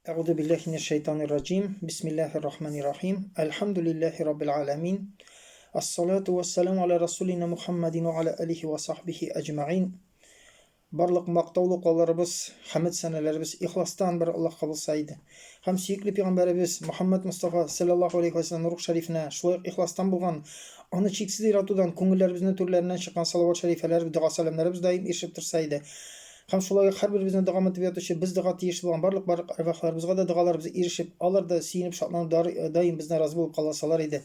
أعوذ بالله من الشيطان الرجيم بسم الله الرحمن الرحيم الحمد لله رب العالمين الصلاة والسلام على رسولنا محمد وعلى آله وصحبه أجمعين Барлық мақтаулы қолдарыбыз, хамид сәнәләребез ихластан бір Аллах кабылсайды. Һәм сөйкле пәйгамбәребез Мухаммад Мустафа саллаллаху алейхи ва саллям рух шарифіне шулай ихластан булган, аны чиксез яратудан күңелләребезнең түрләреннән чыккан салават шарифләр, дуа сәламнәребез даим ишеп торсайды. Һәм шулай һәрберебезнең дуа итүче без дуа тиешле булган барлык арвахларыбызга да дуаларыбыз ирешеп, алар да сөенеп шатланып даим бездән разы булып калсалар иде.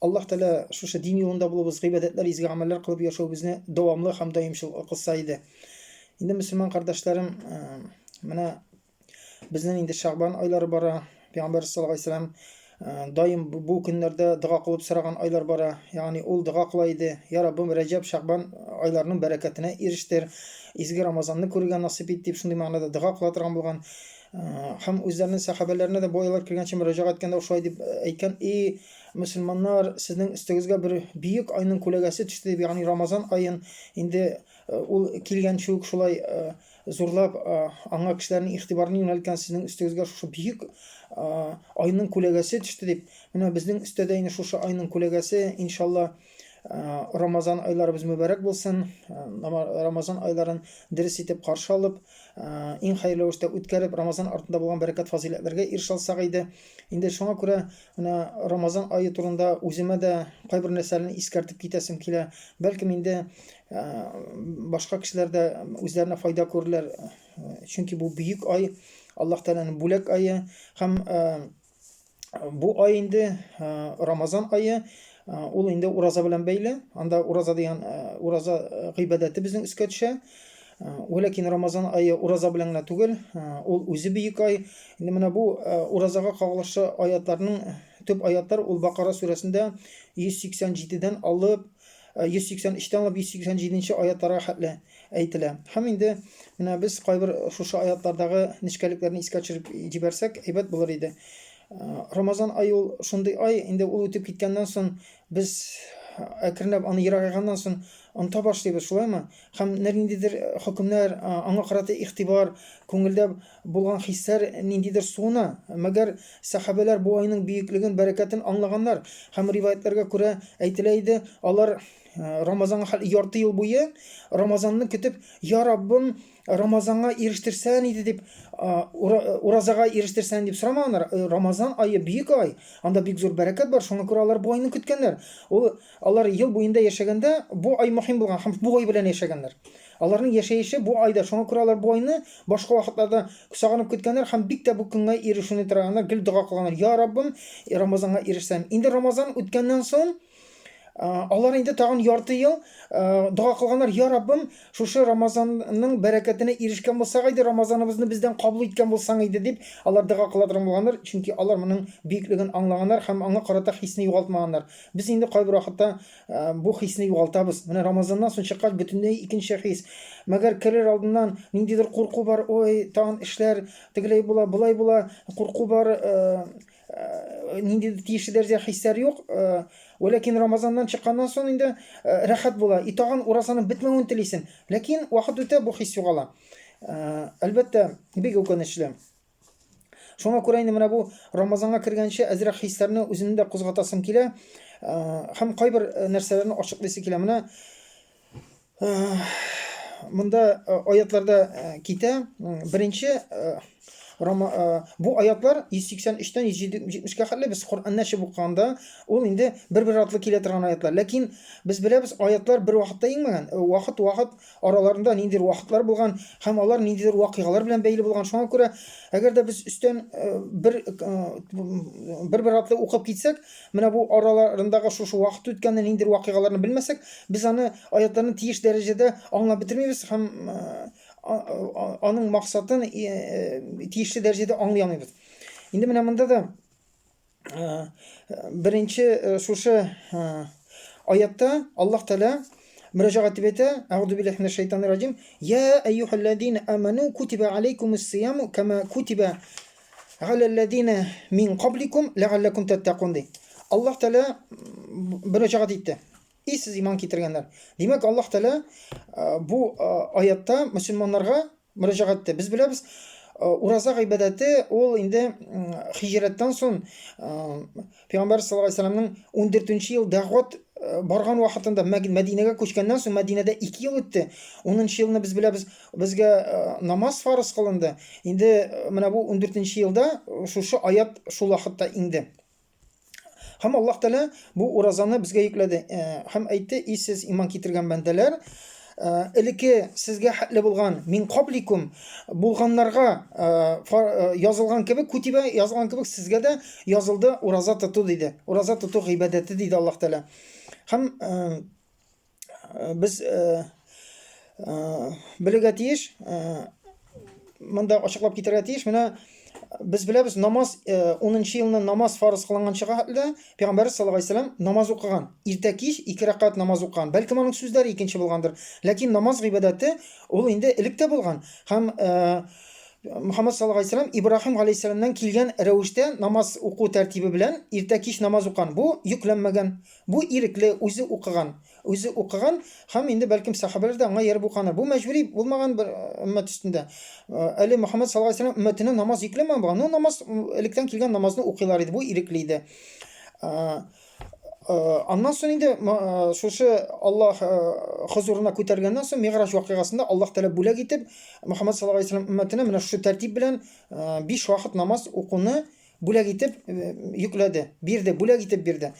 Аллаһ Тәала шушы дин юлында булыбыз, гыйбадәтләр, изге амаллар кылып яшәүбезне дәвамлы һәм даимчыл кылса иде. Инде мөселман кардәшләрем, менә безнең инде Шәгъбан айлары бара. Пәйгамбәр саллаллаһу алейхи ва саллям даим бу көннәрдә дуа кылып сораган айлар бара. Ягъни ул дуа кыла иде: "Я Раббым, Рәҗәб, Шәгъбан айларының бәрәкәтенә ирештер, изге Рамазанны күрергә насыйп ит", дип шундый мәгънәдә дуа кыла торган булган. Һәм үзләренең сахабәләренә дә бу айлар кергәнче мөрәҗәгать иткәндә шулай дип әйткән: "И мөселманнар, сезнең өстегезгә бер бөек айның күләгәсе төште", дип, ягъни Рамазан аен инде ул килгәнче үк шулай зурлап аңа кешеләрнең игътибарын юнәлткән, сезнең өстегезгә шушы бөек айның күләгәсе төште дип. Менә безнең өстәдә инде шушы айның күләгәсе, иншалла, Рамазан айларыбыз мүбәрәк булсын. Рамазан айларын дөрес итеп каршы алып, иң хәерле рәвештә үткәреп, Рамазан артында булган бәрәкәт фазиләтләргә ирешә алсак иде. Инде шуңа күрә менә Рамазан ае турында үземә дә кайбер нәрсәләрне искәртеп китәсем килә. Бәлкем инде башка кешеләр дә үзләренә файда күрерләр. Чөнки бу бөек ай, Аллаһ Тәаланың бүләк ае һәм бу ай инде Рамазан ае, ул инде ураза белән бәйле. Анда ураза дигән ураза гыйбадәте безнең өскә төшә. Ләкин Рамазан ае ураза белән генә түгел, ул үзе бөек ай. Инде менә бу уразага кагылышлы аятларның төп аятлар ул Бакара сүрәсендә 187дән алып 183дән алып 187нче аятларга хәтле әйтелә. Һәм инде менә без кайбер шушы аятлардагы нечкәлекләрне искә төшереп җибәрсәк, әйбәт булыр иде. Рамазан ае ул шундый ай, инде ул үтеп киткәннән соң без әкренләп аны ерагайганнан соң оныта башлыйбыз, шулаймы? Һәм ниндидер хөкемнәр, аңа карата игътибар, күңелдә булган хисләр ниндидер суына. Мәгәр сахабәләр бу айның бөеклеген, бәрәкәтен аңлаганнар. Һәм риваятларга күрә әйтелә иде, алар Рамазанга ярты ел буе Рамазанны көтеп: "Я Раббым, Рамазанга ирештерсән иде", дип, уразага ирештерсән дип сорамаганнар. Рамазан ае бөек ай, анда бик зур бәрәкәт бар, шуңа күрә алар бу айны көткәннәр. Алар ел буенда яшәгәндә бу ай мөһим булган һәм бу ай белән яшәгәннәр. Аларның яшәеше бу айда, шуңа күрә алар бу айны башка вакытларда сагынып көткәннәр һәм бик тә бу көнгә ирешүне тораганнар, гел дуа кылганнар: "Я Раббым, Рамазанга ирешсәм". Инде Рамазан үткәннән соң алар инде тагын ярты ел дуа кылганнар: "Я Раббым, шушы Рамазанның бәрәкәтенә ирешкән булсак иде, Рамазаныбызны бездән кабул иткән булсаң иде", дип алар дуа кыла торган булганнар. Чөнки алар моның бөеклеген аңлаганнар һәм аңа карата хисне югалтмаганнар. Без инде кайбер вакытта бу хисне югалтабыз. Менә Рамазаннан соң чыккач бөтенләй икенче хис. Мәгәр керер алдыннан ниндидер курку бар, ой, тагын эшләр тегеләй була, булай була, курку бар, ниндидер тиешле дәрәҗәдә хисләр юк. Ләкин Рамазаннан чыкканнан соң инде рәхәт була. И тагын уразаның бетмәвен телисең. Ләкин вакыт үтә, бу хис югала. Әлбәттә, бик үкенечле. Шуңа күрә инде менә бу Рамазанга кергәнче әзрәк хисләрне үземне дә кузгатасым килә. Һәм кайбер нәрсәләрне ачыклыйсы килә. Менә монда аятларда китә. Беренче, бу аятлар 183дән 170гә хәтле без Коръәнне ачып укыганда, ул инде бер атлы килә торган аятлар. Ләкин без беләбез, аятлар бер вакытта иңмәгән. Вакыт араларында ниндидер вакытлар булган һәм алар ниндидер вакыйгалар белән бәйле булган. Шуңа күрә, әгәр дә без үстән бер атлы укып китсәк, менә бу араларындагы шушы вакыт үткәнне, ниндидер вакыйгаларны белмәсәк, без аны аятларны тиеш дәрәҗәдә аңлап бетермибез һәм аның максатын тиешле дәрәҗәдә аңлый алмыйбыз. Инде менә монда да беренче шушы аятта Аллаһ Тәала мөрәҗәгать итеп әйтә: "Аъузу биллаһи минәш шәйтанир раҗим. Я әйюхәлләзина аману кутиба алейкумус сияму кама кутиба алаллазина мин кабликум ләгалләкум таттакун". Аллаһ Тәала мөрәҗәгать итте: "И сез иман китергәннәр". Димәк, Аллаһ Тәала бу аятта мөселманнарга мөрәҗәгать итте. Без беләбез, ураза гыйбадәте ул инде хиҗрәттән соң Пәйгамбәр саллаллаһу алейһи вәсәлләмнең 14-нче ел дәгъват барган вакытында Мәдинәгә күчкәннән соң Мәдинәдә 2 ел үтте. 10-нчы елны без беләбез, безгә намаз фарыз кылынды. Инде менә бу 14-нче елда шушы аят шул вакытта инде. Һәм Аллаһ Тәала бу уразаны безгә йөкләде. Һәм әйтте: "И сез иман китергән бәндәләр, элекке сезгә хәтле булган мин кабликум булганнарга язылган кебек, кутиба язылган кебек сезгә дә язылды ураза тоту" диде. Ураза тоту гыйбадәте диде Аллаһ Тәала. Һәм без белергә тиеш, монда ачыклап китәргә тиеш, менә без беләбез, намаз 10-нчы елны намаз фарыз кылынганчыга хәтле Пәйгамбәр саллаллаһу алейһи вәсәлләм намаз укыган. Иртә кич 2 рәкать намаз укыган. Бәлкем аның сүзләре икенче булгандыр. Ләкин намаз гыйбадәте ул инде электә булган. Һәм Мөхәммәд саллаллаһу алейһи вәсәлләм Ибраһим алейһиссәламнан килгән рәвештә намаз уку тәртибе белән иртә кич намаз укыган. Бу йөкләнмәгән. Бу ирекле, үзе укыган. Үзе укыган һәм инде бәлкем сахабалар да аңа яры булганнар. Бу мәҗбүри булмаган бер өммәт үстендә. Әле Мөхәммәд саллаллаһу алейһи вәсәлләм өммәтенә намаз йөкләмәгән булган. Ну, намаз электән килгән намазны укыйлар иде. Бу ирекле иде. Аннан соң инде шушы Аллаһ хузурына күтәргәннән соң Миграҗ вакыйгасында Аллаһ Тәала бүләк итеп Мөхәммәд саллаллаһу алейһи вәсәлләм өммәтенә менә шушы тәртип белән 5 вакыт намаз укуны бүләк итеп йөкләде. Бирде, бүләк итеп бирде.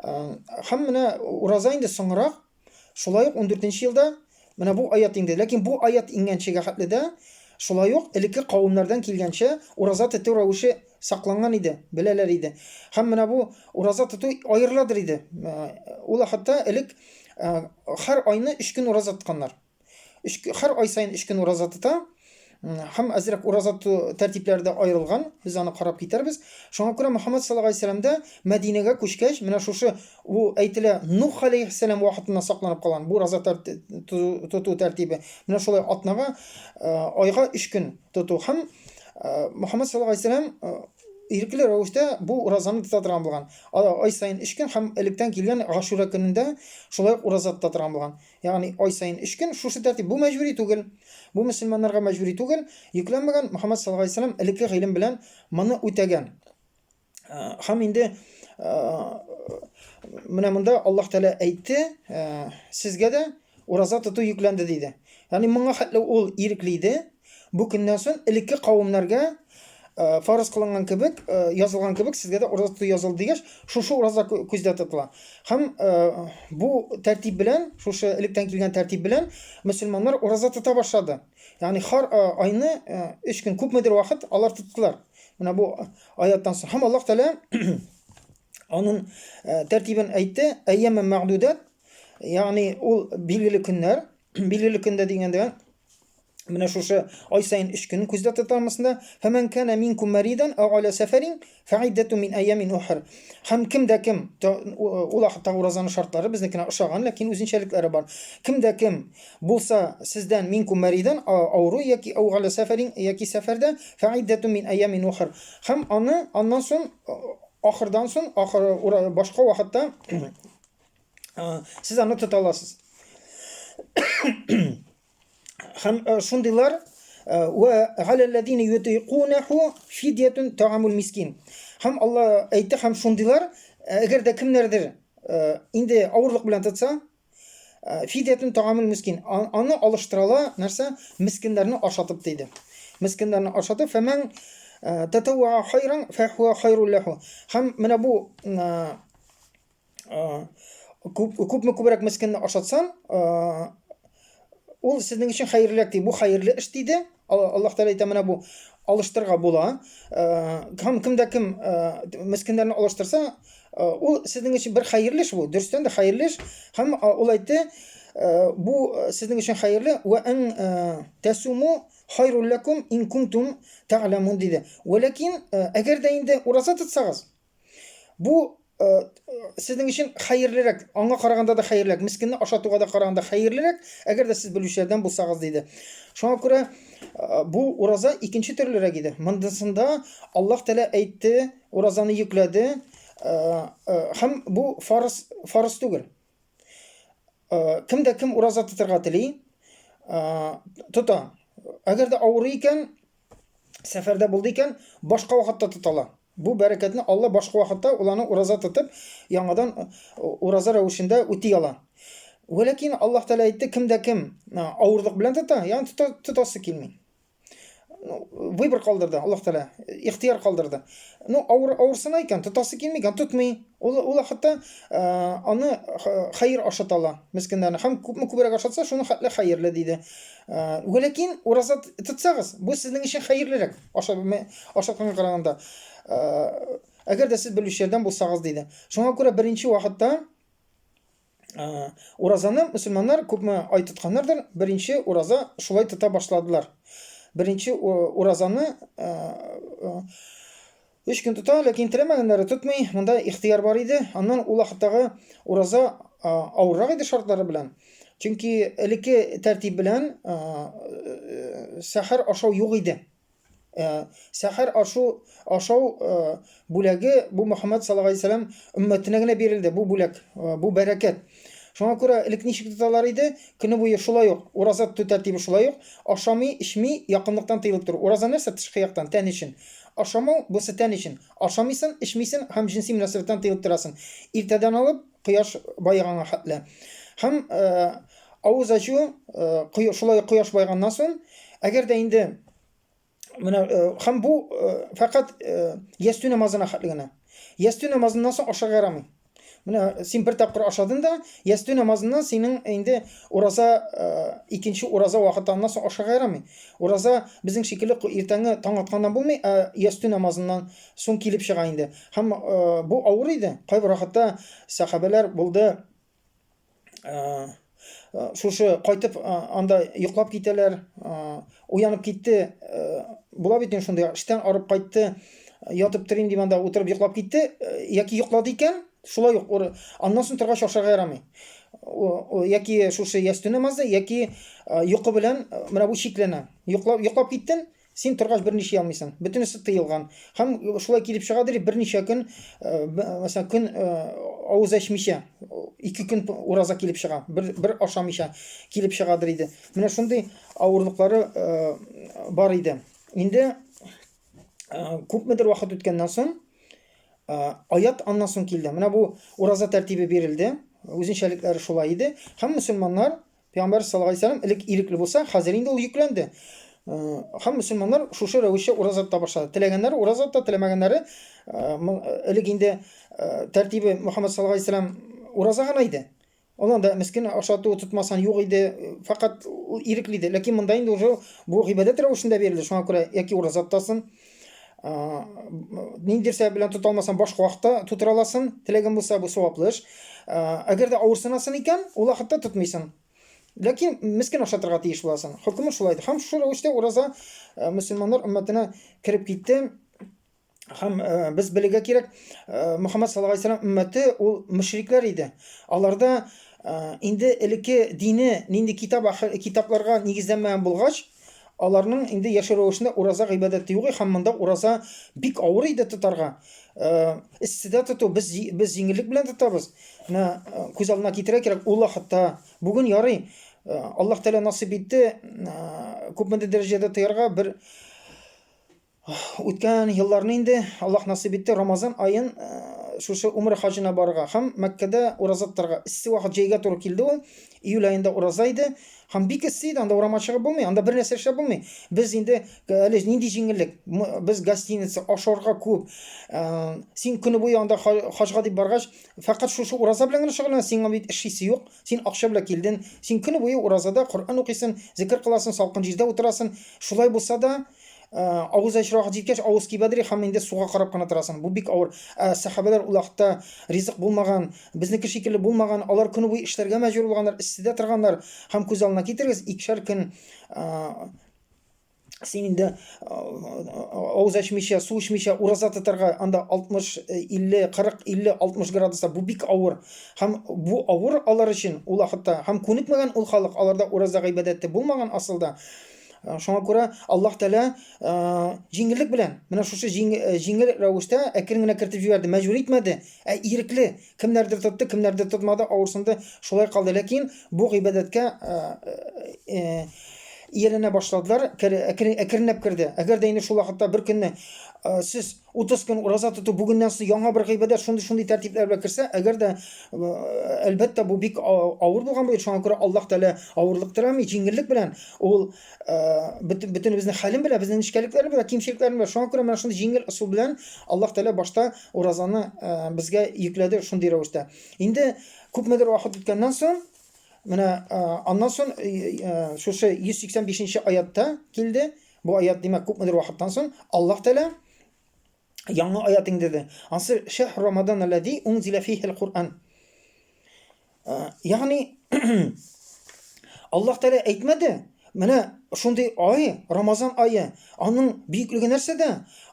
Һәм менә ураза инде соңрак шулай ук 14-нче елда менә бу аят инде. Ләкин бу аят ингәнчегә хәтле дә шулай ук элекке кавымнардан килгәнчә ураза тоту рәвеше сакланган иде, беләләр иде. Һәм менә бу ураза тоту аерыладыр иде. Ул хәтта элек һәр айны 3 көн ураза тотканнар. Һәр ай сайын 3 көн ураза тота. Һәм әзрәк ураза тәртипләре дә аерылган. Без аны карап китәрбез. Шуңа күрә Мөхәммәд саллаллаһу алейһи вәсәлләм дә Мәдинәгә күчкәч, менә шушы бу әйтелә Нух алейһиссәлам вакытында сакланып калган бу ураза тоту тәртибе. Менә шулай атнага айга 3 көн тоту. Һәм Мөхәммәд саллаллаһу алейһи вәсәлләм ирекле рәвештә бу уразаны тота торган булган. Ай сайын 3 көн һәм электән килгән Ашура көнендә шулай ураза тота торган булган. Ягъни ай сайын 3 көн шушы тәртип. Бу мәҗбүри түгел. Бу мөселманнарга мәҗбүри түгел. Йөкләнмәгән. Мөхәммәд саллаллаһу алейһи вәсәлләм элекке гыйлем белән моны үтәгән. Һәм инде менә монда Аллаһ Тәала әйтте, сезгә дә ураза тоту йөкләнде диде. Ягъни моңа хәтле ул ирекле иде. Бу көннән соң элекке кавымнарга фарыз кылынган кебек, язылган кебек сезгә дә ураза тоту язылды дигәч, шушы ураза күздә тотыла. Һәм бу тәртип белән, шушы электән килгән тәртип белән мөселманнар ураза тота башлады. Ягъни һәр айны 3 көн күпмедер вакыт алар тоттылар. Менә бу аяттан соң. Һәм Аллаһ Тәала аның тәртибен әйтте, әйямен мәгъдудат. Ягъни ул билгеле көннәр, билгеле көндә дигәндә менә шушы ай сайын 3 көн күздә тотылмасында фәмән кана минкум маридан ау аля сафарин фаиддату мин аямин ухр. Һәм кимдә кем ул хәтта уразаның шартлары безнекенә ошаган, ләкин үзенчәлекләре бар. Кимдә кем булса сездән минкум маридан ауру яки ау аля сафарин яки сафарда фаиддату мин аямин ухр. Һәм аны аннан соң ахырдан соң башка вакытта сез аны тота аласыз. Һәм шундыйлар ва галаллазина ютиқунаху фидиятун таамул мискин. Һәм Алла әйтте, һәм шундыйлар әгәр дә кемнәрдер инде авырлык белән тотса, фидиятун таамул мискин, аны алыштырала, нәрсә, мискиннәрне ашатып диде. Мискиннәрне ашатып, фәмән татавва хайран фахуа хайрул лаху. Һәм менә бу күпме күбрәк мискинне ашатсан, ул сезнең өчен хәерлерәк ди. Бу хәерле эш диде. Аллаһ Тәала әйтә, менә бу алыштырга була. Һәм кемдә кем мискиннәрне алыштырса, ул сезнең өчен бер хәерле эш бу. Дөрестән дә хәерле эш. Һәм ул әйтте, бу сезнең өчен хәерле. Ва ан тасуму хайрул лакум ин кунтум та'ламун диде. Ләкин әгәр дә инде ураза тотсагыз, бу сезнең өчен хәерлерәк, аңа караганда да хәерлерәк, мискинне ашатуга да караганда хәерлерәк, әгәр дә сез белүчеләрдән булсагыз диде. Шуңа күрә бу ураза икенче төрлерәк иде. Мондасында Аллаһ Тәала әйтте, уразаны йөкләде, һәм бу фарыз түгел. Кемдә кем ураза тотырга тели, тота. Әгәр дә авырый икән, сәфәрдә булды икән, башка вакытта тоталар. Бу бәрәкәтне Алла башка вакытта уларны ураза тотып, яңадан ураза рәвешендә үти ала. Вәләкин Аллаһ Тәала әйтте, кемдә кем авырлык белән тота, ягъни тотасы килми. Выбор калдырды Аллаһ Тәала, ихтияр калдырды. Авырсына икән, тотасы килми икән, тотмый. Ул хәтта аны хәер ашатала, мискеннәрне. Һәм күбрәк ашатса, шуны хәерле диде. Вәләкин ураза тотсагыз, бу сезнең өчен хәерлерәк, ашатканга караганда. Әгәр дә сез белүчеләрдән булсагыз диде. Шуңа күрә беренче вакытта уразаны мөселманнар күпме ай тотканнардыр, беренче ураза шулай тота башладылар. Беренче уразаны 3 көн тота, ләкин теләмәгәннәре тотмый, монда ихтияр бар иде. Аннан ул вакыттагы ураза авыррак иде шартлары белән. Чөнки элекке тәртип белән сәхәр ашау юк иде. Сәхәр ашау бүләге бу Мөхәммәд саллаллаһу алейһи ва сәлләм өммәтенә генә бирелде, бу бүләк, бу бәрәкәт. Шуңа күрә элек ничек тоталар иде? Көне буе шулай ук, ураза тоту тәртибе шулай ук, ашамый, ичми, якынлыктан тыелып тору. Ураза нәрсә? Тышкы яктан, тән өчен. Ашамау бусы тән өчен. Ашамыйсың, ичмисең һәм җинси мөнәсәбәттән тыелып торасың. Иртәдән алып кояш байыганга хәтле. Һәм авыз ачу шулай кояш байганнан соң, әгәр дә инде һәм бу фақат ястү намазына хәтле генә. Ястү намазыннан соң ашарга ярамый. Менә син бер тапкыр ашадың да, ястү намазыннан синең инде ураза икенче ураза вакытыннан соң ашарга ярамый. Ураза безнең шикелле иртәнге таң атканнан булмый, ястү намазыннан соң килеп чыга инде. Һәм бу авыр иде. Кайбер вакытта сахабалар булды, шушы кайтып анда йоклап китәләр, уянып китте, була бит инде шундый, эштән арып кайтты, ятып торыйм дип анда утырып йоклап китте, яки йоклады икән, шулай ук аннан соң торгач ашарга ярамый. Яки шушы ястү намазы, яки йокы белән менә бу чикләнә. Йоклап киттең, син торгач берничә алмыйсың. Бөтенесе тыелган. Һәм шулай килеп чыгадыр, берничә көн, мәсәлән, көн авыз ачмыйча, 2 көн ураза килеп чыга, бер ашамыйча килеп чыгадыр иде. Менә шундый авырлыклары бар иде. Инде күпмедер вакыт үткәннән соң аят аннан соң килде. Менә бу ураза тәртибе бирелде. Үзенчәлекләре шулай иде. Һәм мөселманнар, Пәйгамбәр саллаллаһу алейһи ва сәлләм элек ирекле булса, хәзер инде ул йөкләнде. Һәм мөселманнар шушы рәвешчә ураза тота башлады. Теләгәннәре ураза тота, теләмәгәннәре элек инде тәртибе Мөхәммәд саллаллаһу алейһи ва сәлләм ураза гына иде. Онда да мискин ашату тотмасан юк иде, фақат ирекле иде. Ләкин монда инде уже бу гыйбадәт рәвешендә бирелде. Шуңа күрә яки ураза тотасың, ниндидер сәбәп белән тота алмасаң башка вакытта тутыра аласың, теләгән булса бу саваплы эш. Әгәр дә авырсынасың икән, ул вакытта тотмыйсың. Ләкин мискин ашатырга тиеш буласың. Хөкеме шулай иде. Һәм шу рәвештә ураза мөселманнар өммәтенә кирип китте. Һәм без белергә кирәк, Мөхәммәд саллаллаһу алейһи ва сәлләм өммәте ул мөшрикләр иде. Аларда инде элекке дине нинди китапларга нигезләнмәгән булгач, аларның инде яшәү рәвешендә ураза гыйбадәте юк, һәм монда ураза бик авыр иде тотарга. Истидә тоту без җиңеллек белән тотабыз. Менә күз алдына китерә кирәк, ул вакытта бүген ярый. Аллаһ Тәала насыйп итте, күпмедер дәрәҗәдә тоярга бер үткән елларны инде Аллаһ насыйп итте, Рамазан аен шушы умра хаҗына барырга һәм Мәккәдә ураза тотарга. Иссе вакыт җәйгә туры килде ул. Июль аенда ураза иде. Һәм бик иссе иде, анда урама чыгып булмый, анда бер нәрсә эшләп булмый. Без инде әле нинди җиңеллек? Без гостиница, ашарга күп. Син көне буе анда хаҗга дип баргач, фақат шушы ураза белән генә шөгыльләнәсең, син бит эш исе юк. Син акча белән килдең. Син көне буе уразада Коръан укыйсың, зикр кыласың, салкын җирдә утырасың. Шулай булса да авыз ачрага җиткәч, авыз кибәдер һәм инде суга карап кына торасың. Бу бик авыр. Сахабалар ул вакытта ризык булмаган, безнеке шикелле булмаган, алар көне буе эшләргә мәҗбүр булганнар, иссидә торганнар. Һәм күз алдына китерегез, 2 көн син инде авыз ачмыйча, су ичмыйча ураза тотарга, анда 60, 50, 40, 50, 60 градуста, бу бик авыр. Һәм бу авыр алар өчен ул вакытта, һәм күнекмәгән ул халык, аларда ураза гыйбадәте булмаган асылда. Шуңа күрә Аллаһ Тәала җиңеллек белән, менә шушы җиңел рәвештә әкрен генә кертеп җибәрде, мәҗбүр итмәде. Ирекле, кемнәрдер тотты, кемнәрдер тотмады, авырсынды, шулай калды. Ләкин бу гыйбадәткә иеленә башладылар, әкренләп керде. Әгәр дә инде шул вакытта бер көнне сез 30 көн ураза тоту, бүгеннән соң яңа бер гыйбадәт шундый тәртипләр белән керсә, әгәр дә әлбәттә бу бик авыр булган булыр. Шуңа күрә Аллаһ Тәала авырлык теләми, җиңеллек белән ул бөтенебезнең хәлен белә, безнең нечкәлекләрне белә, кимчелекләрне белә. Шуңа күрә менә шундый җиңел ысул белән Аллаһ Тәала башта уразаны безгә йөкләде шундый рәвештә. Инде күпмедер вакыт үткәннән соң менә аннан соң шушы 185-нче аятта килде. Бу аят димәк күпмедер вакыттан соң Аллаһ Тәала яңа аят иңдерде. Ансы шәһр Рамадан аллази унзила фиһи ал-Кур'ан. Ягъни Аллаһ Тәала әйтмәде. Менә шундый ай, Рамазан айы, аның бөеклеге нәрсәдә?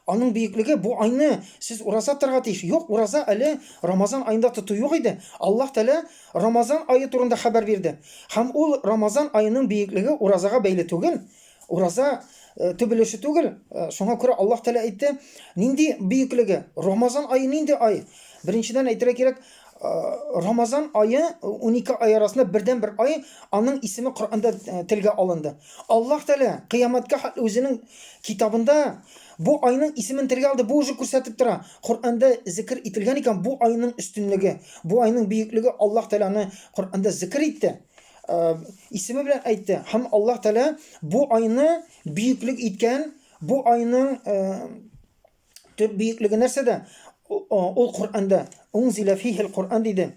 Аның бөеклеге бу айны сез ураза торырга тиеш. Юк, ураза әле Рамазан айында тоту юк иде. Аллаһ Тәала Рамазан айы турында хәбәр бирде. Һәм ул Рамазан айының бөеклеге уразага бәйле түгел. Ураза төбелеше түгел. Шуңа күрә Аллаһ Тәала әйтте, нинди бөеклеге? Рамазан айы нинди ай? Беренчедән әйтергә кирәк, Рамазан айы 12 ай арасында бердән бер ай, аның исеме Коръәндә телгә алынды. Аллаһ Тәала кыямәткә үзенең китабында бу айның исемен телгә алды. Бу уже күрсәтеп тора. Коръәндә зикр ителгән икән бу айның өстенлеге, бу айның бөеклеге Аллаһ Тәаланы Коръәндә зикр итте. Исеме белән әйтте. Һәм Аллаһ Тәала бу айны бөеклек иткән, бу айның төп бөеклеге нәрсәдә? Ул Коръәндә унзила фиһи ал-Кур'ан диде.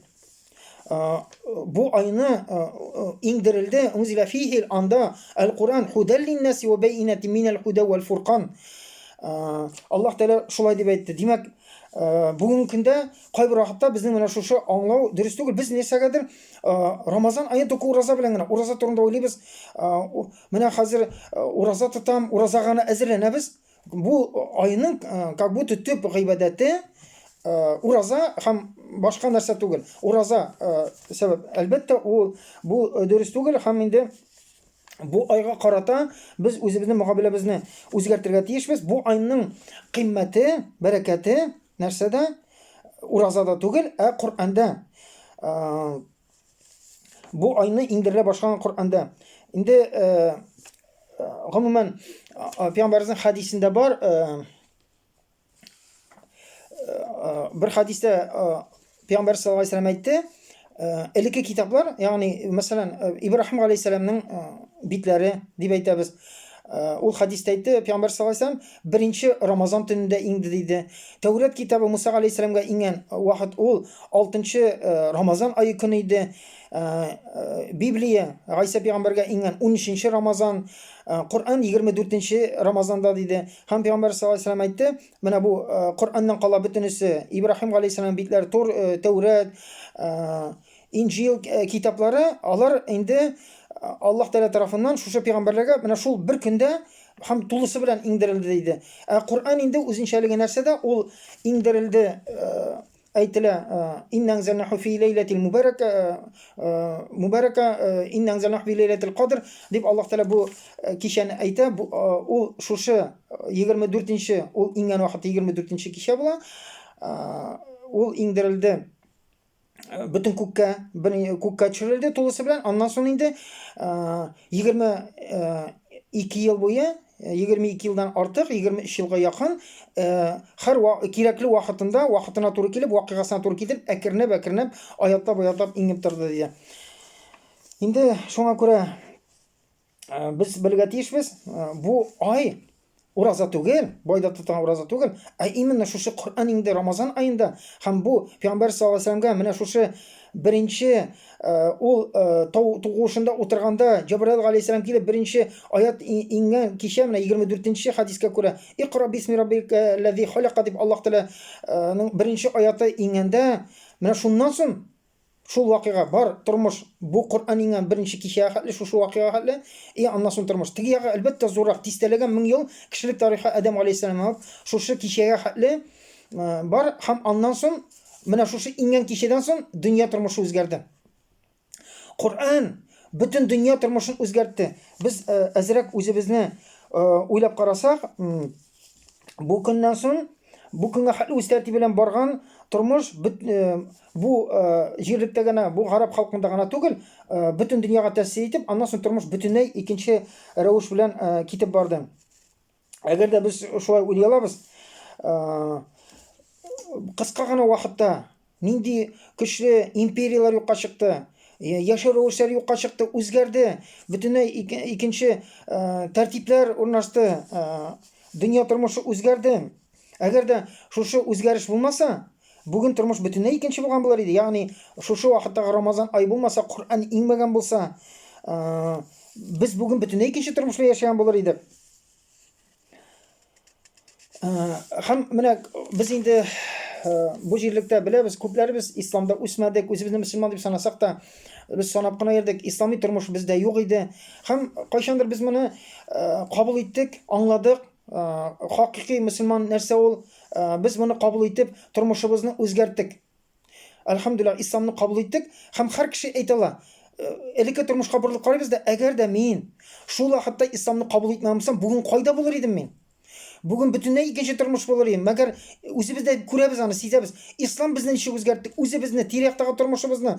Бу айны иңдерелде. Унзила фиһи анда ал-Кур'ан худан лин-наси ва байинатин минал худа вал фуркан. Аллаһ Тәала шулай дип әйтте. Димәк, бүгенге көндә кайбер вакытта безнең менә шушы аңлау дөрес түгел. Без нәрсәгәдер Рамазан айы току ураза белән генә, ураза турында уйлыйбыз. Менә хәзер ураза тотам, уразага әзерләнәбез. Бу айның как будто төп гыйбадәте ураза һәм башка нәрсә түгел. Ураза сәбәп. Әлбәттә ул бу дөрес түгел һәм инде бу айга карата без үзебезнең мөгамәләбезне үзгәртергә тиешбез. Бу айның кыйммәте, бәрәкәте нәрсәдә? Уразада түгел, Коръәндә. Бу айны иңдерелә башлаган Коръәндә. Инде гомумән Пәйгамбәрнең хадисендә бар, bir hadiste Peygamber sallallahu aleyhi ve sellem aytdı. Elik kitaplar, yani mesela İbrahim aleyhisselamның bitleri diye aytабыз. Ул hadiste aytdı. Peygamber sallallahu aleyhi ve sellem birinci Ramazan tünündə indi dedi. Tevrat kitabı Musa aleyhisselamga ingen vakit ol 6-cı Ramazan ayı günü idi. Bibliya İsa peygamberga ingen 13-cı Ramazan, Kur'an 24-cı Ramazanda dedi. Hem Peygamber sallallahu aleyhi ve sellem aytdı. Mana bu Kur'an'dan qala bütünüsü İbrahim aleyhisselam bitleri Tevrat, İncil kitapları alar indi Allah Teala tarafından şuşa peygamberlerge mana şul bir künde hem tulusu bilen indirildi deydi. Kur'an indi özünçəligi nərsədə ol indirildi. Aytila inna anzalnahu fi leylatil mubaraka inna anzalnahu fi leylatil qadr deb Allah Teala bu kişəni ayta. Bu ol şuşa 24-nji ol ingen vaqt 24-nji kişə bula. Ol indirildi. Bütün kukka çürüldü tolusu bilen. Ondan sonra indi 22 yıl boyu, 22 yıldan artık 23 yılga yakın her kirekli vakitine doğru kelip, vakıgasına doğru kelip, ekirnep ayatlap ingip turdu diye. Indi şuna göre biz bilge tiyişmiz, bu ay urazа түгел, байда тотан ураза түгел, именно шушы Коръан инде Рамазан айында һәм бу Пәйгамбәр саллаллаху алейһи ва сәлләмгә менә шушы беренче ул тугышында утырганда Җибраил алейһиссәлам килеп беренче аят ингән кичә менә 24-нче хадискә күрә Иqra бисми раббика ләзи халака дип Аллаһ Тәаланың беренче аяты ингәндә менә шуннан соң шул вакыйга бар тормыш бу Коръан ингән беренче кичә хәтле шушы вакыйга хәтле аннан соң тормыш теге ягы әлбәттә зуррак тистәләгән 1000 ел кешелек тарихы Адәм алейһиссәлам шушы кичәгә хәтле бар һәм аннан соң менә шушы ингән кичәдән соң дөнья тормышы үзгәрде. Коръан бөтен дөнья тормышын үзгәртте. Без әзрәк үзебезне уйлап карасак, бу көннән соң бу көнгә хәтле үз тәртибе белән барган тормыш бу җирлектә генә, бу гарәп халкында гына түгел, бөтен дөньяга тәэсир итеп, аннан соң тормыш бөтенләй икенче рәвеш белән китеп барды. Әгәр дә без шулай уйлый алабыз, кыска гына вакытта нинди көчле империялар юкка чыкты, яшәү рәвешләре юкка чыкты, үзгәрде, бөтенләй икенче тәртипләр урнашты, дөнья тормышы үзгәрде. Әгәр дә шушы үзгәреш булмаса, бүген тормыш бөтенләй икенче булган булыр иде. Ягъни шушы вакыттагы Рамазан ай булмаса, Коръән иңмәгән булса, без бүген бөтенләй икенче тормышта яшәгән булыр идек. Һәм менә без инде бу җирлектә беләбез, күпләребез исламда үсмәдек, үзебезне мөселман дип санасак та, без санап кына йөрдек, ислами тормыш бездә юк иде. Һәм кайчандыр без моны кабул иттек, аңладык, хакыйкый мөселман нәрсә ул, без моны кабул итеп, тормышыбызны үзгәрттек. Әлхәмдүлилләх, исламны кабул иттек, һәм һәр кеше әйтә ала, элекке тормышка борылып карыйбыз да, әгәр дә мин шул вакытта исламны кабул итмәгән булсам, бүген кайда булыр идем мин? Бүген бөтенләй икенче тормыш булыр иде. Мәгәр үзебез дә күрәбез аны, сизәбез. Ислам безне ничек үзгәртте, үзебезне, тирәктәге тормышыбызны,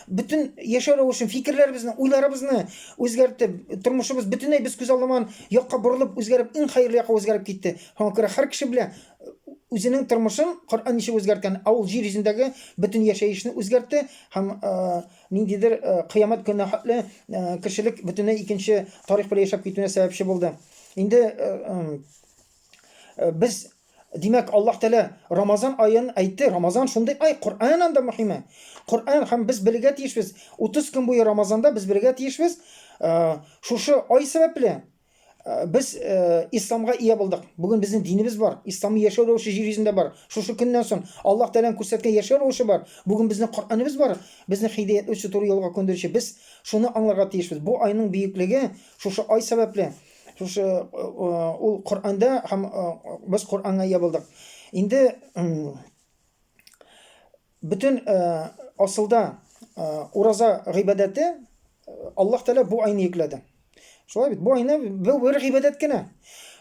бөтен яшәү рәвешен, фикерләребезне, уйларыбызны үзгәртте. Тормышыбыз бөтенләй без күз алмаган якка борылып, үзгәреп, иң хәерле якка үзгәреп китте. Һәм күрә һәр кеше белә үзенең тормышын Коръән ничек үзгәрткән, ул җир йөзендәге бөтен яшәешне үзгәртте һәм ниндидер кыямәт көненә хәтле кешелек бөтенләй икенче тарих белән яшәп китүенә сәбәпче булды. Инде biz, demek Allah Teala Ramazan ayını aytты. Ramazan şunday ay, Kur'an anda mühime. Kur'an hem biz bilge tiyişmiz. 30 gün boyu Ramazan'da biz bilge tiyişmiz. Şu ay sebeple biz İslam'a iyi bulduk. Bugün bizim dinimiz var. İslam'ı yaşar oluşu jirizinde var. Şu günden son Allah Teala'nın kürsütken yaşar oluşu var. Bugün bizim Kur'an'ımız var. Bizim hidayet ölçü doğru yolga gönderişi. Biz şunu anlarga tiyişmiz. Bu ayının büyüklüğü şu ay sebeple. Ул Коръәндә һәм без Коръәнгә ия булдык. Инде бөтен асылда ураза гыйбадәте Аллаһ Тәала бу айны йөкләде. Шулай бит, бу айны бер гыйбадәт кенә.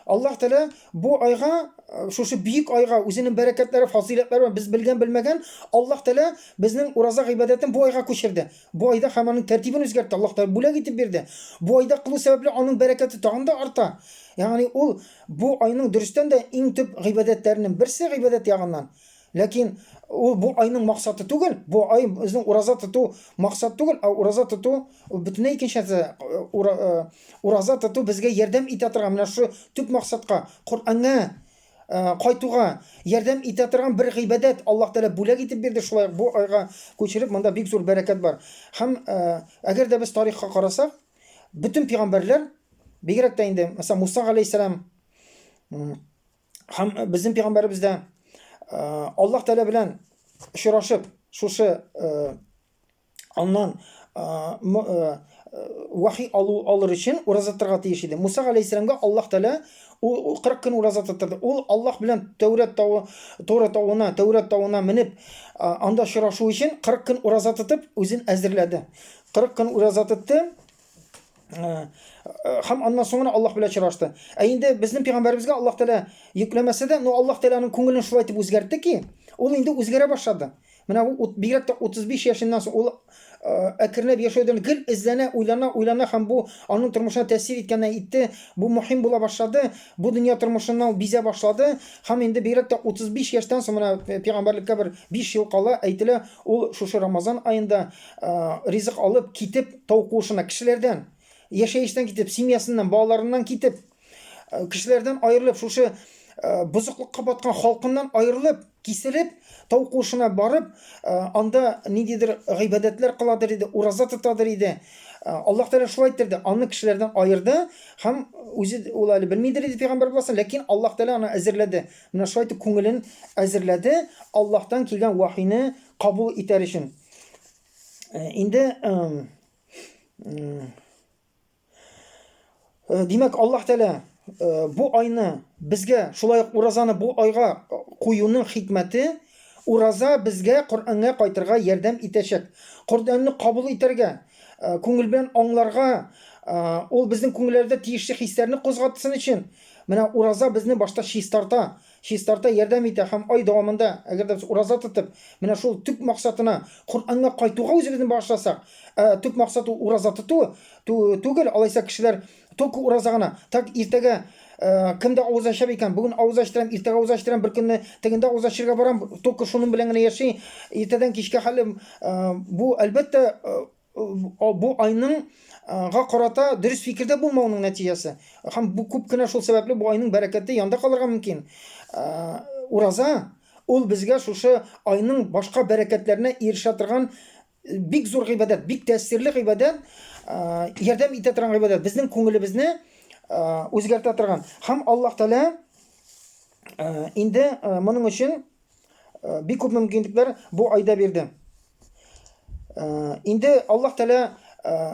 Аллаһ Тәала бу айга, шушы бүйек айга үзенең бәрәкәтләре, фазилатлары без белгән белмәгән, Аллаһ Тәала безнең ураза гыйбадәтен бу айга күчерде. Бу айда һәм аның тәртибен үзгәртте. Аллаһ Тәала бүләк итеп бирде. Бу айда кылу сәбәпле аның бәрәкәте тагын да арта. Ягъни ул бу айның дөрестән дә иң төп гыйбадәтләренең берсе гыйбадәт ягыннан. Ләкин ул бу айның максаты түгел. Бу ай безнең ураза тоту максат түгел, ураза тоту бөтенләй икенче. Ураза тоту безгә ярдәм итә торган, менә шу төп максатка, Коръәнгә кайтуга ярдәм итә торган бер гыйбадәт Аллаһ Тәала бүләк итеп бирде. Шулай бу айга күчереп, монда бик зур бәрәкәт бар. Һәм әгәр дә без тарихка карасак, бөтен пәйгамбәрләр, бигрәк тә инде, мәсәлән, Муса галәйһиссәлам һәм безнең пәйгамбәребез дә Аллаһ Тәала белән очрашып, шушы аннан вахи алыр өчен ураза торырга тиеш иде. Муса галәйһиссәламга Аллаһ Тәала 40 көн ураза тотты. Ул Аллаһ белән Тәүрат тауына менеп, анда очрашу өчен 40 көн ураза тотып, үзен әзерләде. 40 көн ураза тотты. Һәм аннан соң Аллаһ белән очрашты. Инде безнең пәйгамбәребезгә Аллаһ Тәала йөкләмәсә дә, Аллаһ Тәаланың күңелен шулай итеп үзгәртте ки, ул инде үзгәрә башлады. Менә ул бигрәк тә 35 яшеннән соң ул әкренләп яшәүдән гел эзләнә, уйлана һәм бу аның тормышына тәэсир иткәннән итте. Бу мөһим була башлады. Бу дөнья тормышыннан бизә башлады. Һәм инде бигрәк тә 35 яшьтән соң пәйгамбәрлеккә бер 5 ел кала, әйтелә, ул шушы Рамазан айында ризык алып китеп тау куышына, кешеләрдән яшәештән китеп, семьясыннан, балаларыннан китеп, кешеләрдән аерылып, шушы бозыклыкка баткан халкыннан аерылып, киселеп, тау куышына барып, анда ниндидер гыйбадәтләр кыладыр иде, ураза тотадыр иде. Аллаһ Тәала шулай иттерде, аны кешеләрдән аерды һәм үзе ул әле белмидер иде пәйгамбәр булсын, ләкин Аллаһ Тәала аны әзерләде. Менә шулай итеп күңелен әзерләде, Аллаһтан килгән вахийны кабул итәр өчен. Инде димәк, Аллаһ Тәала бу айны безгә, шулай уразаны бу айга куюның хикмәте, ураза безгә Коръәнгә кайтырга ярдәм итәчәк. Коръәнне кабул итәргә, күңел белән аңларга, ул безнең күңелләрдә тиешле хисләрне кузгатсын өчен. Менә ураза безне башта чистарта. чистарта ярдәм итә һәм ай дәвамында әгәр дә без ураза тотып, менә шул төп максатына Коръанга кайтуга үзебезне башласак, төп максат ураза тоту түгел, алайса кешеләр только ураза гына, так иртәгә кемдә авыз ача икән, бүген авыз ачтырам, иртәгә авыз ачтырам, бер көнне тегендә авыз ачырга барам, только шуның белән генә яши, иртәдән кичкә хәлем, бу әлбәттә бу айның га карата дөрес фикердә булмауның нәтиҗәсе. Һәм бу күп кенә шул сәбәпле бу айның бәрәкәте янда калырга мөмкин. Ураза ул безгә шушы айның башка бәрәкәтләренә ирешә торган бик зур гыйбадат, бик тәэсирле гыйбадат, ярдәм итә торган гыйбадат, безнең күңелебезне үзгәртә торган. Һәм Аллаһ Тәала инде моның өчен бик күп мөмкинлекләр бу айда бирде. Инде Аллаһ Тәала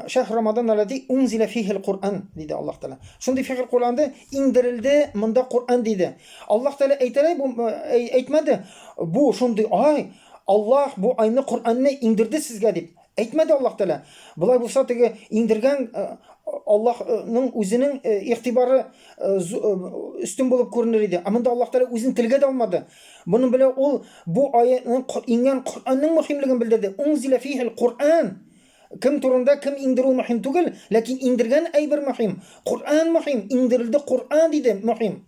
шәһр Рамадан аллади унзила фихи аль-Куръан диде Аллаһ Тәала. Шундый фихи аль-Куръанды индерилде, монда Куръан диде. Аллаһ Тәала әйтмәде, бу шундый ай, Аллаһ бу айны Куръанны индерде сезгә дип. Әйтмәде Аллаһ Тәала. Булай булса теге индергән Аллаһның үзенең игътибары үстен булып күренер иде. Монда Аллаһ Тәала үзен телгә дә алмады. Буның белән ул бу аятның ингән Куръанның мөһимлеген белдерде. Унзила фихи аль-Куръан. Кем турында кем индерү мөһим түгел, ләкин индергән әйбер мөһим. Куръан мөһим, индерилде Куръан диде мөһим.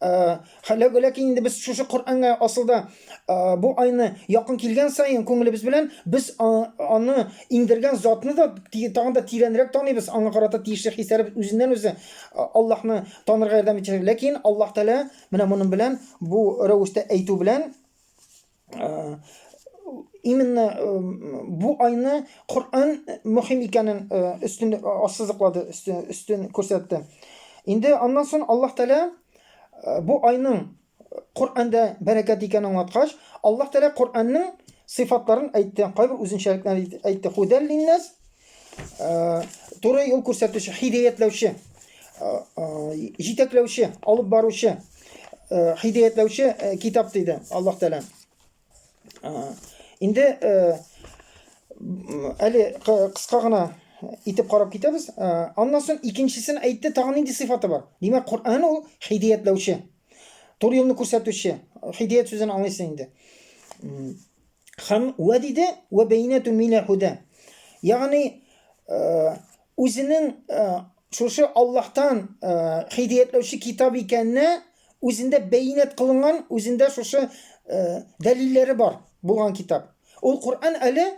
Ләкин инде без шушы Куръанга асылда бу айны якын килгән саен күңелебез белән без аны индергән затны да тагын да тирәнрәк таныйбыз. Аңа карата тиешле хисләр үзеннән үзе Аллаһны танырга ярдәм итә. Ләкин Аллаһ Тәала менә моның белән бу рәвештә әйтү белән именно бу айны Куръан мөһим икәнен өстен ассызыклады, өстен күрсәтте. Инде аннан соң Аллаһ Тәала бу айның Куръанда бәрәкәт икәнен аңлаткач, Аллаһ Тәала Куръанның сыйфатларын әйтте, кайбер үзенчәлекләрен әйтте. Худан линнас, туры юл күрсәтүче, хидаятләүче, җитәкләүче, алып баручы, хидаятләүче китап диде Аллаһ Тәала. Инде әле кыска гына итеп карап китәбез. Аннан соң икенчесен әйтте, тагын нинди сыйфаты бар? Димәк, Куръан ул хидаятләүче, туры юлны күрсәтүче. Хидаят сүзен аңлыйсың инде. Һәм ва диде ва бәйнәтун минал худа. Ягъни үзенең шушы Аллаһтан хидаятләүче китап икәнне үзендә бәйнәт кылынган, үзендә шушы дәлилләре бар булган китап. Ул Куръан әле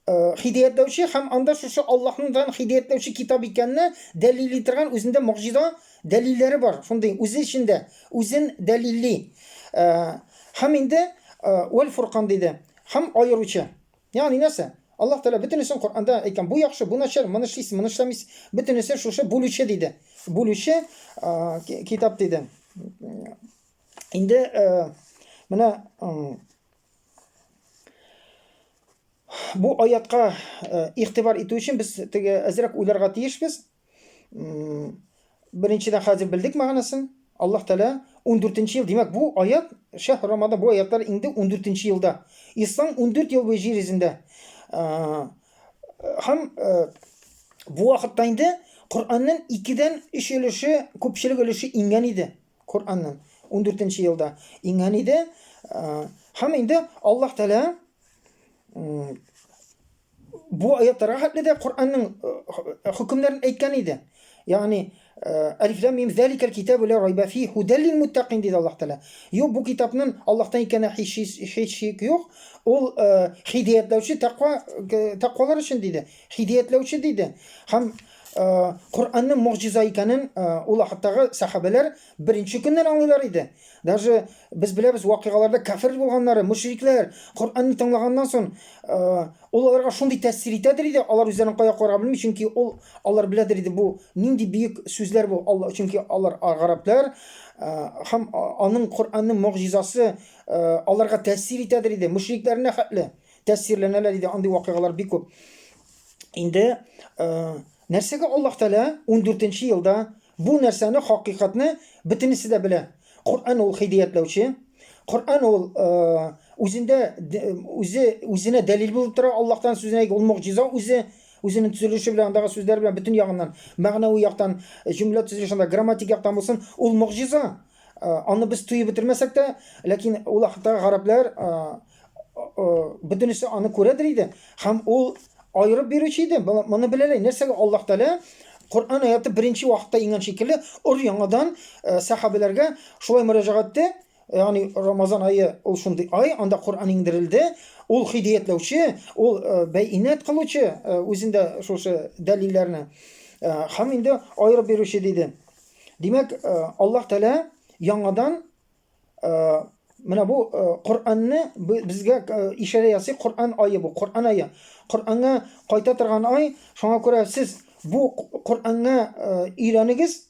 хидаятләүче һәм анда шушы Аллаһның хидаятләүче китап икәнне дәлилли торган үзендә мугъҗиза дәлилләре бар. Шундый үзе эчендә үзен дәлилли. Һәм инде вал фуркан диде. Һәм аеручы. Ягъни нәрсә? Аллаһ Тәала бөтенесен Куръанда әйткән, бу яхшы, бу начар, моны эшлисез, моны эшләмисез. Бөтенесе шушы бүлүче диде. Бүлүче китап диде. Инде менә бу аятка игътибар итү өчен без теге әзрәк уйларга тиешбез. Беренчедән хәзер билдек мәгънәсен. Аллаһ Тәала 14нче ел, димәк бу аят шәһр Рамадан бу аятлар инде 14нче елда. Ислам 14 ел буе җир йөзендә. Һәм бу вакытта инде Куръанның 2дән 3 өлеше, күпчелек өлеше ингән иде. Куръанның 14нче елда ингән иде. Һәм инде Аллаһ Тәала бу аятларга хәтле дә Куръанның хөкемнәрен әйткән иде. Ягъни Алиф лам мим заликал китабу ла райба фиһи худан лил муттақин диде Аллаһ Тәала. Юк, бу китапның Аллаһтан икәнне һич шик юк. Ул хидаятләүче, тақвалар өчен диде. Хидаятләүче диде. Һәм Куръанның мугъҗиза икәнен ул вакыттагы сахабалар беренче көннән аңлыйлар иде. Даже без беләбез вакыйгаларда кафир булганнары, мушриклар Куръанны тыңлаганнан соң аларга шундый тәэсир итәдер иде. Алар үзләренең кая карарга белми, чөнки алар беләдер иде бу нинди бийек сүзләр бу. Чөнки алар гараплар һәм аның Куръанның мугъҗизасы аларга тәэсир итәдер иде. Мушрикларына хәтле тәэсирләнәләр иде. Андый вакыйгалар бик күп. Инде нәрсәгә Аллаһ Тәала 14нче елда бу нәрсәне, хакыйкатьне бөтенесе дә белә. Куръан ул хидаятләүче. Куръан ул үзенә дәлил булып тора. Аллаһтан сүзенә ул мугъҗиза, үзенең төзелеше белән, андагы сүзләр белән бөтен ягыннан, мәгънәви яктан, җөмлә төзелешендә, грамматик яктан булсын, ул мугъҗиза. аны без туеп бетермәсәк тә, ләкин ул хәтта гарәпләр бөтенесе аны күрәдер иде. Һәм ул айырып бирүче иде. Моны беләләр. Нәрсәгә Аллаһ Тәала Коръан аяты беренче вакытта ингән шикелле яңадан сахабаларга шулай мөрәҗәгать итте. Ягъни Рамазан айы ул шундый ай, анда Коръан иңдерелде. Ул хидаятлаучы, ул бәйинат кылучы үзендә шушы дәлилләрне. Һәм инде айырып бирүче диде. Димәк, Аллаһ Тәала яңадан менә бу Коръанны безгә ишарә ясый. Коръан айы бу, Коръан айы. Коръанга кайта торган ай, шуңа күрә сез бу Коръанга өйрәнегез,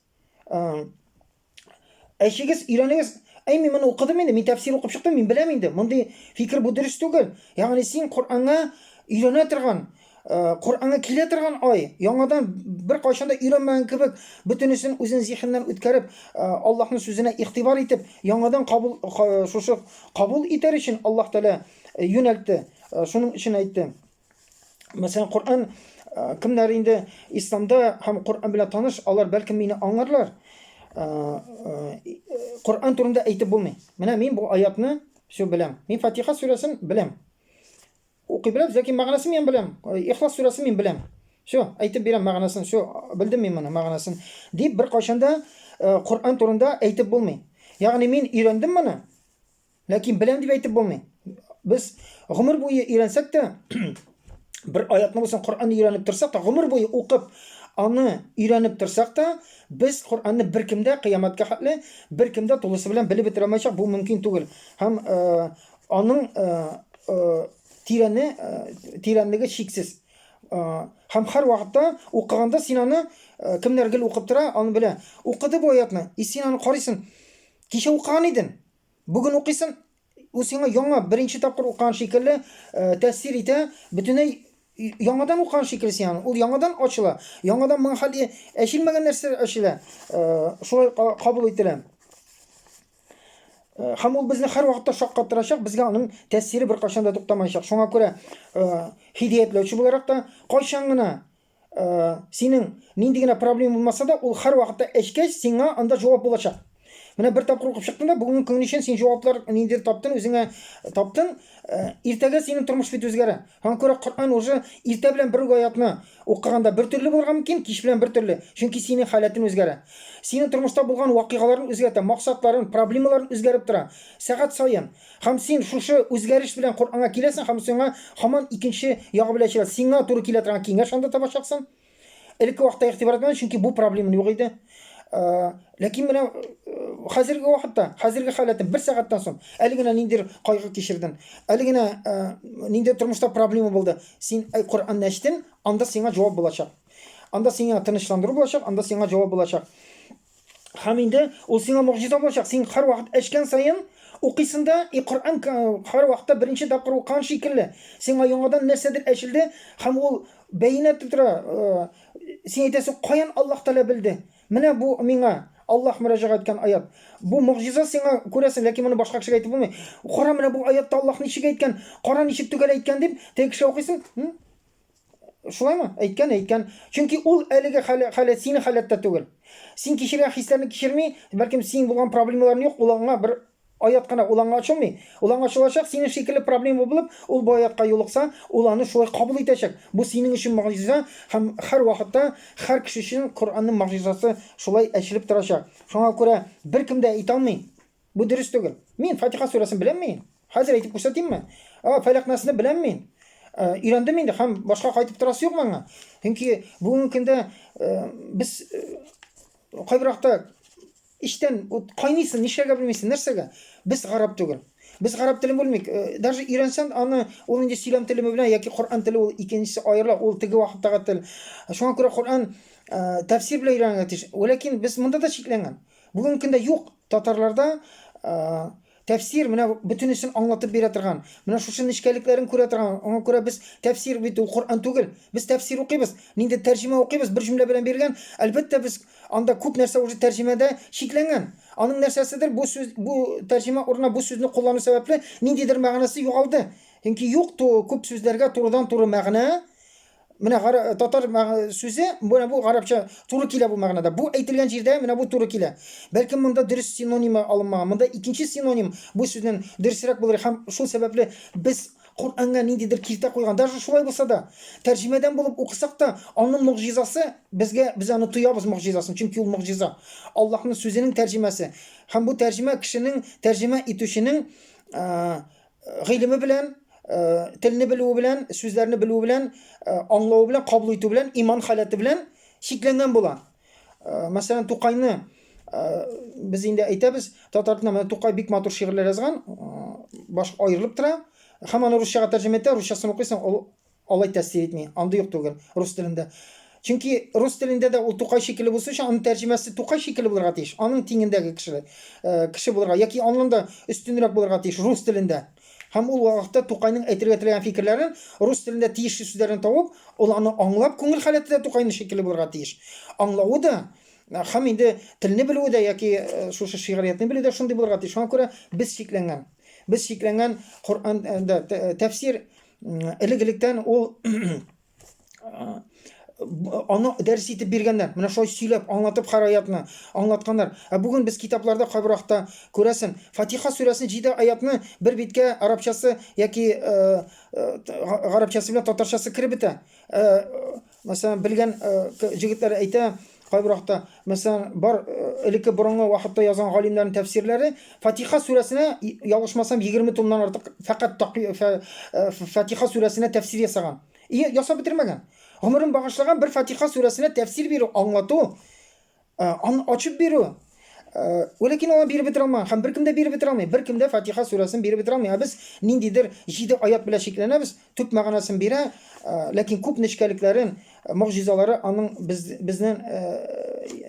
әшегез, өйрәнегез. Мен моны укыдым инде, мин тәфсир укып чыктым, мин беләм инде. Мондый фикер бу дөрес түгел. Ягъни син Коръанга өйрәнә торган, Коръанга килә торган ай, яңадан бер кайчанда өйрәнмәгән кебек, бөтенесен үзен зихеннән үткәреп, Аллаһның сүзенә игътибар итеп, яңадан кабул итәр өчен Аллаһ Тәала юнәлтте. Шуның өчен әйтте. Мәсәлән, Коръан кемнәр инде исламда һәм Коръан белән таныш, алар бәлкем мине аңларлар. Коръан турында әйтеп булмый. Менә мин бу аятны шо беләм. Мин Фатиха сүрәсен беләм. Укый беләм, ләкин мәгънасын мин беләм. Ихлас сүрәсен мин беләм. Шо, әйтеп бирәм мәгънасын, шо белдем мин моны мәгънасын. Дип бер кайчанда Коръан турында әйтеп булмый. Ягъни мин өйрәндем моны, ләкин беләм дип әйтеп булмый. Без гомер буе өйрәнсәк тә, bir аятны булсын Коръанны өйрәнеп торсак та, гомер буе укып, аны өйрәнеп торсак та, без Коръанны беркемдә кыямәткә хәтле беркемдә тулысы белән белеп бетерә алмаячак, бу мөмкин түгел. Һәм аның тирәнлеге шиксез. Һәм һәр вакытта укыганда син аны кемнәр гел укып тора, аны белә. Укыды бу аятны, син аны карыйсың. Кичә укыган идең. Бүген укыйсың. Ул сиңа яңа беренче тапкыр укыган шикелле тәэсир итә, бөтенләй яңадан укыган шикелле син. Ул яңадан ачыла. Яңадан мәхәлли әшилмәгән нәрсә ачыла. Шулай кабул ителә. Һәм ул безне һәр вакытта шаккаттырачак, безгә аның тәэсире бер кайчан да туктамаячак. Шуңа күрә хидаятләүче буларак та кайчан гына синең нинди генә проблема булмаса да, ул һәр вакытта әчкәч сиңа анда җавап булачак. Менә бер тапкыр укып чыктың да, бүгенге көн өчен син җаваплар ниндидер таптың, үзеңә таптың, иртәгә синең тормыш бит үзгәрә. Һәм күрә Коръан уже иртә белән бер аятны укыганда бер төрле булырга мөмкин, кич белән бер төрле. Чөнки синең халәтең үзгәрә. Синең тормышта булган вакыйгаларың үзгәртә, максатларың, проблемаларың үзгәреп тора. Сәгать саен. Һәм син шушы үзгәреш белән Коръанга киләсең, һәм сиңа һаман икенче ягы белән чыга. Сиңа туры килә торган киңәш анда табачаксың. Элекке вакытта игътибар итмәдең, чөнки бу проблема юк иде. Ләкин менә хәзерге вакытта, хәзерге халәтем бер сәгатьтән соң, әле генә ниндидер кайгы кичердең, әле генә ниндидер тормышта проблема булды. Син Коръанны ачтың, анда сиңа җавап булачак. Анда сиңа тынычландыру булачак, анда сиңа җавап булачак. Һәм инде ул сиңа мөгъҗиза булачак. Син һәр вакыт эчкән саен укыйсың да, Коръан һәр вакытта беренче тапкыр укыган шикелле. Сиңа яңадан нәрсәдер әчелде, һәм ул бәйинә тутыра. Син әйтәсең, каян Аллаһ Тәала белде? Менә бу миңа Аллаһ мөрәҗәгать иткән аят. Бу мөгъҗиза сиңа күрәсең, ләкин моны башка кешегә әйтеп булмый. Кара, менә бу аятта Аллаһ ничек әйткән, кара ничек төгәл әйткән дип, теге кеше укыйсың. Шулаймы? Әйткән. Чөнки ул әлеге халәт синең халәттә түгел. Син кичергән хисләрне кичерми, бәлкем син булган проблемаларың юк, улаңа бер аят кына улаңа ачылмый. Улаңа ачылачак, синең шикелле проблема булып, ул бу аятка юлыкса, ул аны шулай кабул итәчәк. Бу синең өчен мөгъҗиза, һәм һәр вакытта һәр кеше өчен Коръанның мөгъҗизасы шулай әчелеп торачак. Шуңа күрә беркем дә әйтә алмый. Бу дөрес түгел. Мин Фатиха сүрәсен беләм мин. Хәзер әйтеп күрсәтимме? Фәләк насны беләм мин. Өйрәндем инде, һәм башка кайтып торасы юк моңа. Чөнки бүгенге көндә без кайбыракта иштән кайныйсың, нишләргә белмисең, нәрсәгә? Без гарәп түгел. Без гарәп телен белмик. Даже өйрәнсәң, аны ул инде сөйләм теле белән яки Коръан теле ул икенчесе аерыла, ул теге вакыттагы тел. Шуңа күрә Коръан тәфсир белән өйрәнергә тиеш. Ләкин без монда да шикләнгән. Бүгенге көндә юк. Татарларда тәфсир менә бөтенесен аңлатып бирә торган. Менә шушы нечкәлекләрен күрә торган. Аңа күрә без тәфсир бит ул Коръан түгел. Без тәфсир укыйбыз. Нинди тәрҗемә укыйбыз, бер җөмлә белән биргән. Әлбәттә без анда күп нәрсә уже тәрҗемәдә шикләнгән. Аның нәрсәседер бу сүз, бу тәрҗемә урынына бу сүзне куллану сәбәпле ниндидер мәгънәсе югалды. Чөнки юк күп сүзләргә турыдан-туры мәгънә Менә татар сүзе, бу гарапча туры килә бу мәгънәдә. Бу әйтелгән җирдә менә бу туры килә. Бәлкем монда дөрес синонимы алынмаган. Монда икенче синоним бу сүзнең дөресрәк булыр һәм шул сәбәпле без Коръәнгә ниндидер киртә куйган. Даже шулай булса да, тәрҗемәдән булып укысак та, аның мөгъҗизасы без аны тоябыз мөгъҗизасын. Чөнки ул мөгъҗиза. Аллаһның сүзенең тәрҗемәсе. Һәм бу тәрҗемә кешенең, тәрҗемә итүченең гыйлеме белән, телне белүе белән, сүзләрне белүе белән, аңлавы белән, кабул итү белән, иман халәте белән шикләнгән була. Мәсәлән, Тукайны без инде әйтәбез, татар телендә Тукай бик матур шигырьләр язган, баш аерылып тора. Һәм аны русчага тәрҗемә итә, русчасын укыйсың, алай тәэсир итми. Анда юк түгел рус телендә. Чөнки рус телендә дә ул Тукай шикелле булса өчен, аның тәрҗемәсе Тукай шикелле булырга тиеш. Аның тиңендәге кеше булырга, яки аның да өстенрәк булырга тиеш рус телендә. Һәм ул вакытта Тукайның әйтергә теләгән фикерләрен рус телендә тиешле сүзләрен табып, ул аны аңлап, күңел халәте дә Тукайның шикелле булырга тиеш. Аңлавы да һәм инде телне белүе дә яки шушы шигъриятны белүе дә шундый булырга тиеш. Шуңа күрә без шикләнгән. Без шикләнгән Коръәндә тәфсир элек-электән ул аны дәрес итеп биргәннәр. Менә шулай сөйләп, аңлатып һәр аятны аңлатканнар. Бүген без китапларда кайбер вакытта күрәсен, Фатиха сүрәсенең 7 аятны бер биткә арабчасы яки гарапчасы белән татарчасы киреп бетә. Мәсәлән, белгән җегетләр әйтә, кайбер вакытта, мәсәлән, бар элекке борынгы вакытта язган галимнәрнең тәфсирләре Фатиха сүрәсенә ялгышмасам 20 томнан артык фақат Фатиха сүрәсенә тәфсир ясаган. Ясап бетермәгән. Гомерен багышлаган бер Фатиха сүрәсенә тәфсир бирү, аңлату, аны ачып бирү. Ләкин аны биреп бетерә алмаган. Һәм беркем дә биреп бетерә алмый. Беркем дә Фатиха сүрәсен биреп бетерә алмый. Без ниндидер 7 аят белән шикләнәбез, төп мәгънәсен бирә, ләкин күп нечкәлекләрен, мөгъҗизалары аның безнең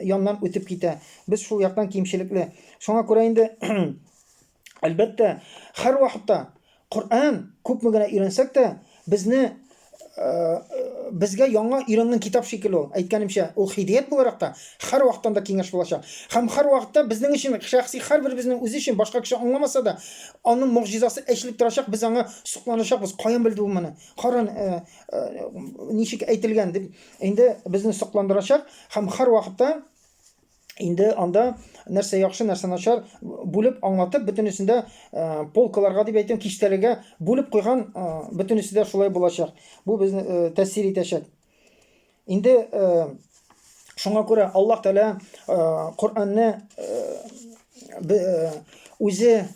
яннан үтеп китә. Без шул яктан кимчелекле. Шуңа күрә инде әлбәттә һәр вакытта Коръән күпме генә өйрәнсәк тә безгә яңа өйрәнгән китап шикелле ул. Әйткәнемчә, ул хидаят буларак та һәр вакыттан да киңәш булачак. Һәм һәр вакытта безнең өчен, шәхси һәрберебезнең үзе өчен, башка кеше аңламаса да, аның мөгъҗизасы эшлеп торачак, без аңа сокланачакбыз. Каян белде ул моны? Каран ничек әйтелгән дип, инде безне сокландырачак һәм һәр вакытта инде анда нәрсә яхшы, нәрсә начар бүлеп аңлатып, бөтенесендә полкаларга дип әйтәм, киштәлегә бүлеп куйган, бөтенесе дә шулай булачак. Бу безне тәэсир итәчәк. Инде шуңа күрә Аллаһ Тәала Коръәнне үзе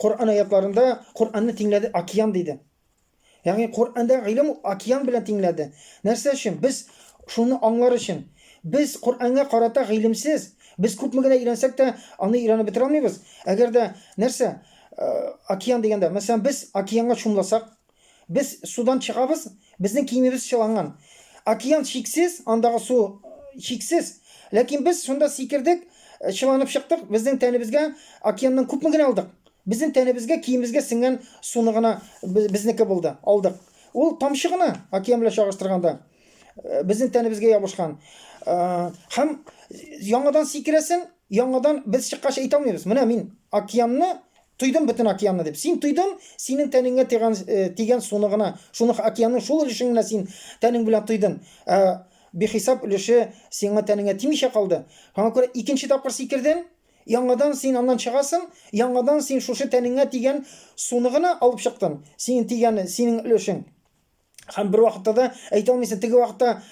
Коръән аятларында Коръәнне тиңләде океан диде. Ягъни Коръәндә гыйлем океан белән тиңләде. Нәрсә өчен? Без шуны аңлар өчен. Без Коръәнгә карата гыйлемсез, без күпме генә өйрәнсәк тә аны өйрәнеп бетерә алмыйбыз. Әгәр дә нәрсә океан дигәндә, мәсәлән, без океанга чумласак, без судан чыгабыз, безнең киемебез чыланган. Океан чиксез, андагы су чиксез, ләкин без шунда сикердек, чыланып чыктык, безнең тәнебезгә океаннан күпме генә алдык. Безнең тәнебезгә, киемебезгә сеңгән суны гына безнеке булды, алдык. Ул тамчы гына океан белән чагыштырганда безнең тәнебезгә ябышкан. Һәм яңадан сикерәсен, яңадан без чыккач әйтә алмыйбыз. Менә мин океанны тойдым, бөтен океанны дип. Син тойдың, синең тәнеңгә тигән суны гына, шуны океанның шул өлешен генә син тәнең белән тойдың. Бихисап өлеше сиңа тәнеңгә тимичә калды. Һәм күрә икенче тапкыр сикердең, яңадан син аннан чыгасың, яңадан син шушы тәнеңгә тигән суны гына алып чыктың. Синең тигән, синең өлешең. Һәм бер вакытта да әйтә алмыйсың, теге вакытта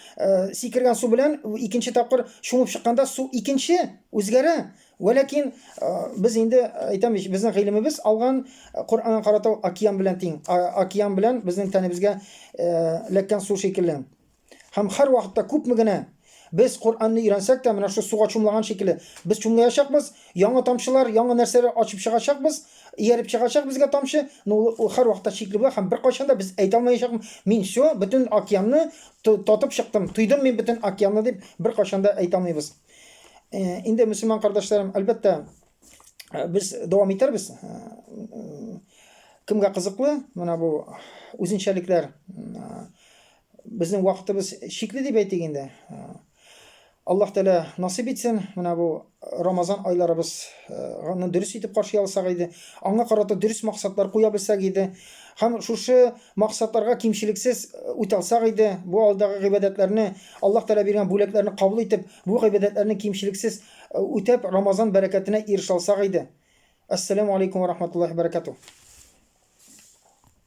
сикергән су белән икенче тапкыр чумып чыкканда су икенче үзгәрә. Ләкин без инде әйтәмбез, безнең гыйлемебез алган Коръәнга карата океан белән тиң. Океан белән безнең тәнебезгә ләккән су шикелле. Һәм һәр вакытта күпме генә без Коръәнне өйрәнсәк тә, менә шу суга чумлаган шикелле, без чумлаячакбыз, яңа тамчылар, яңа нәрсәләр ачып чыгачакбыз, ияреп чыгачак безгә тамчы, ул һәр вакытта шикле була һәм бер кайчан да без әйтә алмаячакбыз. Мин всё, бөтен океанны татып чыктым, тойдым мин бөтен океанны дип бер кайчан да әйтә алмыйбыз. Инде мөселман кардәшләрем, әлбәттә без дәвам итәрбез. Кемгә кызыклы, менә бу үзенчәлекләр. Безнең вакытыбыз шикле дип әйтик инде. Аллаһ Тәала насип итсен, менә бу Рамазан айларыбыз аны дөрес итеп каршы алсак иде, аңа карата дөрес максатлар куя белсәк иде, һәм шушы максатларга кимчелексез үтә алсак иде, бу алдагы гыйбадәтләрне, Аллаһ Тәала биргән бүләкләрне кабул итеп, бу гыйбадәтләрне кимчелексез үтәп, Рамазан бәрәкәтенә ирешә алсак иде. Ассаламу алейкум ва рахматуллаһи ва баракатуһ.